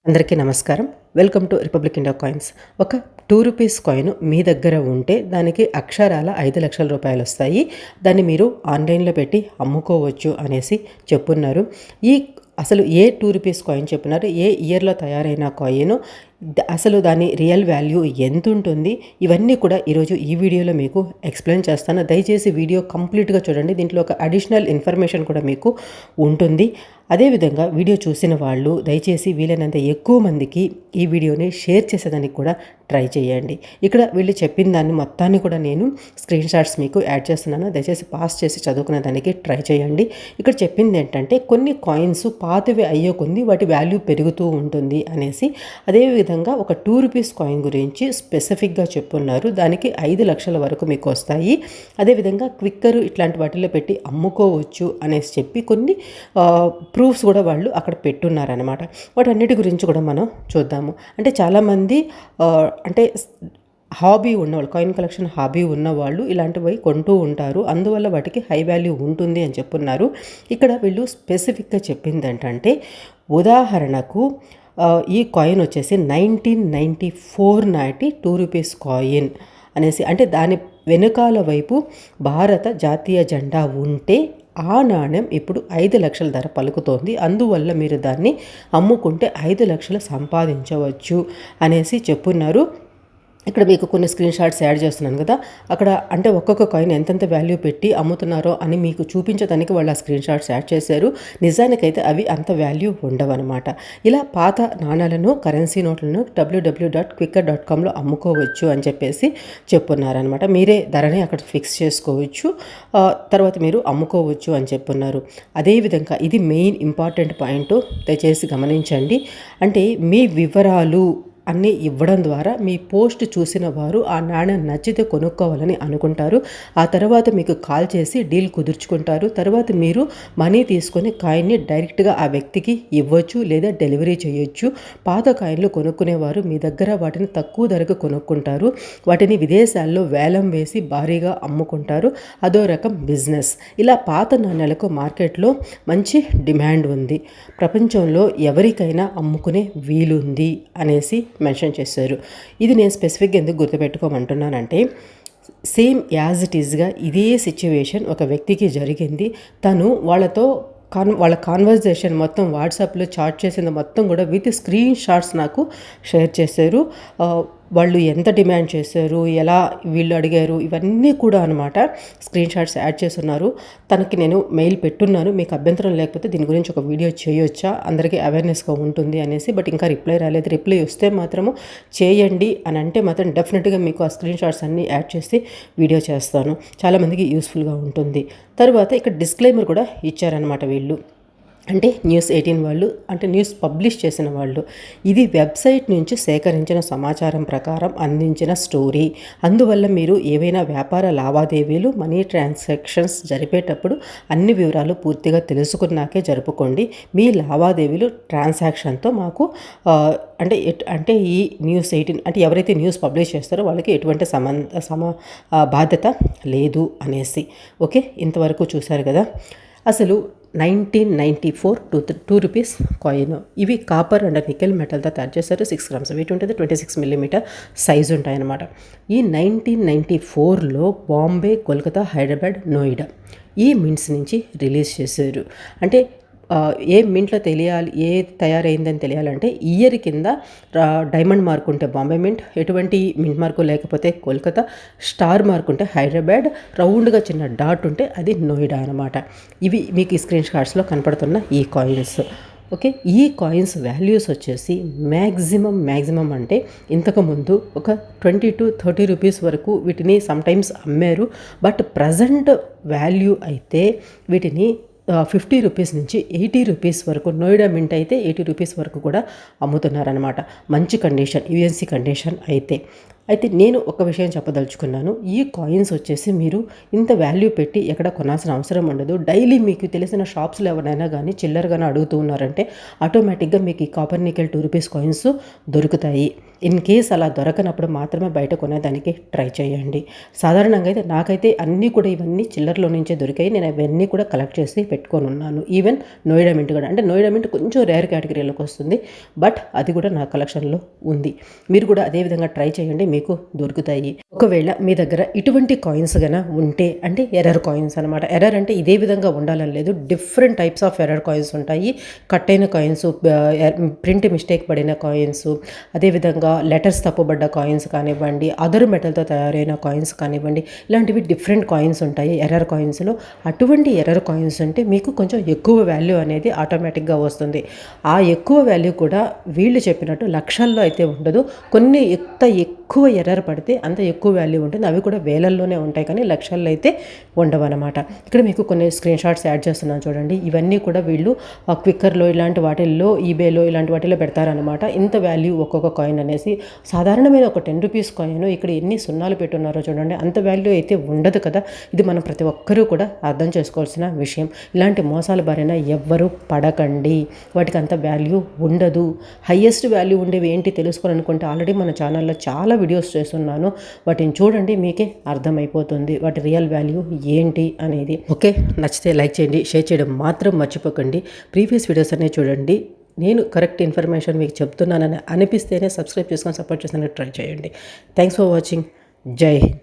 అందరికీ నమస్కారం. Welcome to republic India coins. ఒక రూ. 2 కాయిన్ మీ దగ్గర ఉంటే దానికి అక్షరాల 5,00,000 రూపాయలొస్తాయి. దాన్ని మీరు ఆన్‌లైన్‌లో పెట్టి అమ్ముకోవచ్చు అనేసి చెప్పున్నారు. ఈ అసలు ఏ రూ. 2 కాయిన్ చెప్పున్నారు, ఏ ఇయర్‌లో తయారైన కాయిను, అసలు దాని రియల్ వాల్యూ ఎంతుంటుంది, ఇవన్నీ కూడా ఈరోజు ఈ వీడియోలో మీకు ఎక్స్‌ప్లెయిన్ చేస్తాను. దయచేసి వీడియో కంప్లీట్‌గా చూడండి. దీంట్లో ఒక అడిషనల్ ఇన్ఫర్మేషన్ కూడా మీకు ఉంటుంది. అదేవిధంగా వీడియో చూసిన వాళ్ళు దయచేసి వీలైనంత ఎక్కువ మందికి ఈ వీడియోని షేర్ చేసేదానికి కూడా ట్రై చేయండి. ఇక్కడ వీళ్ళు చెప్పిన దాన్ని మొత్తాన్ని కూడా నేను స్క్రీన్ షాట్స్ మీకు యాడ్ చేస్తున్నాను. దయచేసి పాస్ చేసి చదువుకునే దానికి ట్రై చేయండి. ఇక్కడ చెప్పింది ఏంటంటే కొన్ని కాయిన్స్ పాతవి అయ్యే కొద్ది వాటి వాల్యూ పెరుగుతూ ఉంటుంది అనేసి. అదేవిధంగా ఒక రూ. 2 కాయిన్ గురించి స్పెసిఫిక్గా చెప్పున్నారు. దానికి 5,00,000 వరకు మీకు వస్తాయి. అదేవిధంగా క్విక్కరు ఇట్లాంటి వాటిల్లో పెట్టి అమ్ముకోవచ్చు అనేసి చెప్పి కొన్ని ప్రూఫ్స్ కూడా వాళ్ళు అక్కడ పెట్టున్నారనమాట. వాటన్నిటి గురించి కూడా మనం చూద్దాము. అంటే చాలామంది అంటే హాబీ ఉన్నవాళ్ళు, కాయిన్ కలెక్షన్ హాబీ ఉన్నవాళ్ళు ఇలాంటివి కొంటూ ఉంటారు. అందువల్ల వాటికి హై వాల్యూ ఉంటుంది అని చెప్పున్నారు. ఇక్కడ వీళ్ళు స్పెసిఫిక్గా చెప్పింది ఏంటంటే, ఉదాహరణకు ఈ కాయిన్ వచ్చేసి 1994 నాటి రూ. 2 కాయిన్ అనేసి, అంటే దాని వెనుకాల వైపు భారత జాతీయ జెండా ఉంటే ఆ నాణ్యం ఇప్పుడు 5,00,000 ధర పలుకుతోంది. అందువల్ల మీరు దాన్ని అమ్ముకుంటే 5,00,000 సంపాదించవచ్చు అనేసి చెప్పున్నారు. ఇక్కడ మీకు కొన్ని స్క్రీన్ షాట్స్ యాడ్ చేస్తున్నాను కదా, అక్కడ అంటే ఒక్కొక్క కాయిన్ ఎంతెంత వాల్యూ పెట్టి అమ్ముతున్నారో అని మీకు చూపించడానికి వాళ్ళు ఆ స్క్రీన్ షాట్స్ యాడ్ చేశారు. నిజానికైతే అవి అంత వాల్యూ ఉండవన్నమాట. ఇలా పాత నాణాలను, కరెన్సీ నోట్లను www.quicker.comలో అమ్ముకోవచ్చు అని చెప్పేసి చెప్పున్నారనమాట. మీరే ధరని అక్కడ ఫిక్స్ చేసుకోవచ్చు, తర్వాత మీరు అమ్ముకోవచ్చు అని చెప్పున్నారు. అదేవిధంగా ఇది మెయిన్ ఇంపార్టెంట్ పాయింట్, దయచేసి గమనించండి. అంటే మీ వివరాలు అన్నీ ఇవ్వడం ద్వారా మీ పోస్ట్ చూసిన వారు ఆ నాణ్యం నచ్చితే కొనుక్కోవాలని అనుకుంటారు. ఆ తర్వాత మీకు కాల్ చేసి డీల్ కుదుర్చుకుంటారు. తర్వాత మీరు మనీ తీసుకొని కాయిన్ని డైరెక్ట్గా ఆ వ్యక్తికి ఇవ్వచ్చు లేదా డెలివరీ చేయొచ్చు. పాత కాయిన్లు కొనుక్కునేవారు మీ దగ్గర వాటిని తక్కువ ధరకు కొనుక్కుంటారు. వాటిని విదేశాల్లో వేలం వేసి భారీగా అమ్ముకుంటారు. అదో రకం బిజినెస్. ఇలా పాత నాణ్యాలకు మార్కెట్లో మంచి డిమాండ్ ఉంది. ప్రపంచంలో ఎవరికైనా అమ్ముకునే వీలుంది అనేసి మెన్షన్ చేశారు. ఇది నేను స్పెసిఫిక్గా ఎందుకు గుర్తుపెట్టుకోమంటున్నానంటే, సేమ్ యాజ్ ఇట్ ఈజ్గా ఇదే సిచ్యువేషన్ ఒక వ్యక్తికి జరిగింది. తను వాళ్ళ కాన్వర్జేషన్ మొత్తం వాట్సాప్లో చాట్ చేసింది మొత్తం కూడా విత్ స్క్రీన్ షాట్స్ నాకు షేర్ చేశారు. వాళ్ళు ఎంత డిమాండ్ చేశారు, ఎలా వీళ్ళు అడిగారు, ఇవన్నీ కూడా అనమాట స్క్రీన్ షాట్స్ యాడ్ చేస్తున్నారు. తనకి నేను మెయిల్ పెట్టున్నాను, మీకు అభ్యంతరం లేకపోతే దీని గురించి ఒక వీడియో చేయొచ్చా, అందరికీ అవేర్నెస్గా ఉంటుంది అనేసి. బట్ ఇంకా రిప్లై రాలేదు. రిప్లై వస్తే మాత్రము చేయండి అని అంటే మాత్రం డెఫినెట్గా మీకు ఆ స్క్రీన్ షాట్స్ అన్నీ యాడ్ చేసి వీడియో చేస్తాను. చాలామందికి యూస్ఫుల్గా ఉంటుంది. తర్వాత ఇక్కడ డిస్క్లైమర్ కూడా ఇచ్చారనమాట వీళ్ళు. అంటే న్యూస్ 18 వాళ్ళు, అంటే న్యూస్ పబ్లిష్ చేసిన వాళ్ళు, ఇది వెబ్సైట్ నుంచి సేకరించిన సమాచారం ప్రకారం అందించిన స్టోరీ. అందువల్ల మీరు ఏవైనా వ్యాపార లావాదేవీలు, మనీ ట్రాన్సాక్షన్స్ జరిపేటప్పుడు అన్ని వివరాలు పూర్తిగా తెలుసుకున్నాకే జరుపుకోండి. మీ లావాదేవీలు ట్రాన్సాక్షన్తో మాకు అంటే ఈ న్యూస్ 18 అంటే ఎవరైతే న్యూస్ పబ్లిష్ చేస్తారో వాళ్ళకి ఎటువంటి బాధ్యత లేదు అనేసి. ఓకే, ఇంతవరకు చూశారు కదా. అసలు 1994 రూ. 2 కాయిన్. ఇవి కాపర్ అండ్ నికెల్ మెటల్తో తయారు చేస్తారు. 6 గ్రామ్స్ వెయిట్ ఉంటుంది. 26 మిల్లీమీటర్ సైజు ఉంటాయన్నమాట. ఈ 1994లో బాంబే, కోల్కతా, హైదరాబాద్, నోయిడా ఈ మింట్స్ నుంచి రిలీజ్ చేశారు. అంటే ఏ మింట్లో తెలియాలి, ఏ తయారైందని తెలియాలంటే ఇయర్ కింద డైమండ్ మార్క్ ఉంటే బాంబే మింట్, ఎటువంటి మింట్ మార్కు లేకపోతే కోల్కతా, స్టార్ మార్క్ ఉంటే హైదరాబాద్, రౌండ్గా చిన్న డాట్ ఉంటే అది నోయిడా అనమాట. ఇవి మీకు ఈ స్క్రీన్ షాట్స్లో కనపడుతున్న ఈ కాయిన్స్. ఓకే, ఈ కాయిన్స్ వాల్యూస్ వచ్చేసి మ్యాక్సిమం అంటే ఇంతకుముందు ఒక 20 to 30 రూపీస్ వరకు వీటిని సమ్టైమ్స్ అమ్మారు. బట్ ప్రజెంట్ వాల్యూ అయితే వీటిని 50 రూపీస్ నుంచి 80 రూపీస్ వరకు, నోయిడా మింట్ అయితే 80 రూపీస్ వరకు కూడా అమ్ముతున్నారనమాట. మంచి కండిషన్, యూఎన్సీ కండిషన్ అయితే. అయితే నేను ఒక విషయం చెప్పదలుచుకున్నాను. ఈ కాయిన్స్ వచ్చేసి మీరు ఇంత వాల్యూ పెట్టి ఎక్కడ కొనాల్సిన అవసరం ఉండదు. డైలీ మీకు తెలిసిన షాప్స్‌లో ఎవరైనా గానీ చిల్లరగానే అడుగుతూ ఉన్నారంటే ఆటోమేటిక్‌గా మీకు ఈ కాపర్ నికెల్ రూ. 2 కాయిన్స్ దొరుకుతాయి. ఇన్ కేస్ అలా దొరకనప్పుడు మాత్రమే బయట కొనేదానికి ట్రై చేయండి. సాధారణంగా అయితే నాకైతే అన్నీ కూడా ఇవన్నీ చిల్లరలో నుంచే దొరికాయి. నేను అవన్నీ కూడా కలెక్ట్ చేసి పెట్టుకొనున్నాను. ఈవెన్ నోయిడా మింట్ కూడా. అంటే నోయిడా మింట్ కొంచెం రేర్ కేటగిరీలోకి వస్తుంది. బట్ అది కూడా నా కలెక్షన్‌లో ఉంది. మీరు కూడా అదే విధంగా ట్రై చేయండి. మీకు దొరుకుతాయి. ఒకవేళ మీ దగ్గర ఇటువంటి కాయిన్స్ గన ఉంటే అంటే ఎర్రర్ కాయిన్స్ అనమాట. ఎర్రర్ అంటే ఇదే విధంగా ఉండాలని లేదు. Different types of error coins ఉంటాయి. కట్ అయిన కాయిన్స్, ప్రింట్ మిస్టేక్ పడిన కాయిన్స్, అదేవిధంగా లెటర్స్ తప్పుబడ్డ కాయిన్స్ కానివ్వండి, అదర్ మెటల్తో తయారైన కాయిన్స్ కానివ్వండి, ఇలాంటివి డిఫరెంట్ కాయిన్స్ ఉంటాయి ఎర్రర్ కాయిన్స్లో. అటువంటి ఎర్రర్ కాయిన్స్ అంటే మీకు కొంచెం ఎక్కువ వాల్యూ అనేది ఆటోమేటిక్గా వస్తుంది. ఆ ఎక్కువ వాల్యూ కూడా వీళ్ళు చెప్పినట్టు లక్షల్లో అయితే ఉండదు. కొన్ని ఎక్కువ ఎర్రర్ పడితే అంత ఎక్కువ వాల్యూ ఉంటుంది. అవి కూడా వేలల్లోనే ఉంటాయి కానీ లక్షల్లో అయితే ఉండవన్నమాట. ఇక్కడ మీకు కొన్ని స్క్రీన్ షాట్స్ యాడ్ చేస్తున్నాను చూడండి. ఇవన్నీ కూడా వీళ్ళు క్విక్కర్లో ఇలాంటి వాటిల్లో, ఈబేలో ఇలాంటి వాటిల్లో పెడతారనమాట. ఇంత వాల్యూ ఒక్కొక్క కాయిన్ అనేసి. సాధారణమైన ఒక రూ. 10 కాయిన్ ఇక్కడ ఎన్ని సున్నాలు పెట్టున్నారో చూడండి. అంత వాల్యూ అయితే ఉండదు కదా. ఇది మనం ప్రతి ఒక్కరూ కూడా అర్థం చేసుకోవాల్సిన విషయం. ఇలాంటి మోసాల బారిన ఎవ్వరూ పడకండి. వాటికి అంత వాల్యూ ఉండదు. హయ్యెస్ట్ వాల్యూ ఉండేవి ఏంటి తెలుసుకోవాలనుకుంటే ఆల్రెడీ మన ఛానల్లో చాలా వీడియోస్ చేస్తున్నాను. వాటిని చూడండి, మీకే అర్థమైపోతుంది వాటి రియల్ వాల్యూ ఏంటి అనేది. ఓకే, నచ్చితే లైక్ చేయండి, షేర్ చేయడం మాత్రం మర్చిపోకండి. ప్రీవియస్ వీడియోస్ అన్నీ చూడండి. నేను కరెక్ట్ ఇన్ఫర్మేషన్ మీకు చెప్తున్నానని అనిపిస్తేనే సబ్స్క్రైబ్ చేసుకొని సపోర్ట్ చేసానికి ట్రై చేయండి. Thanks for watching. జై హింద్.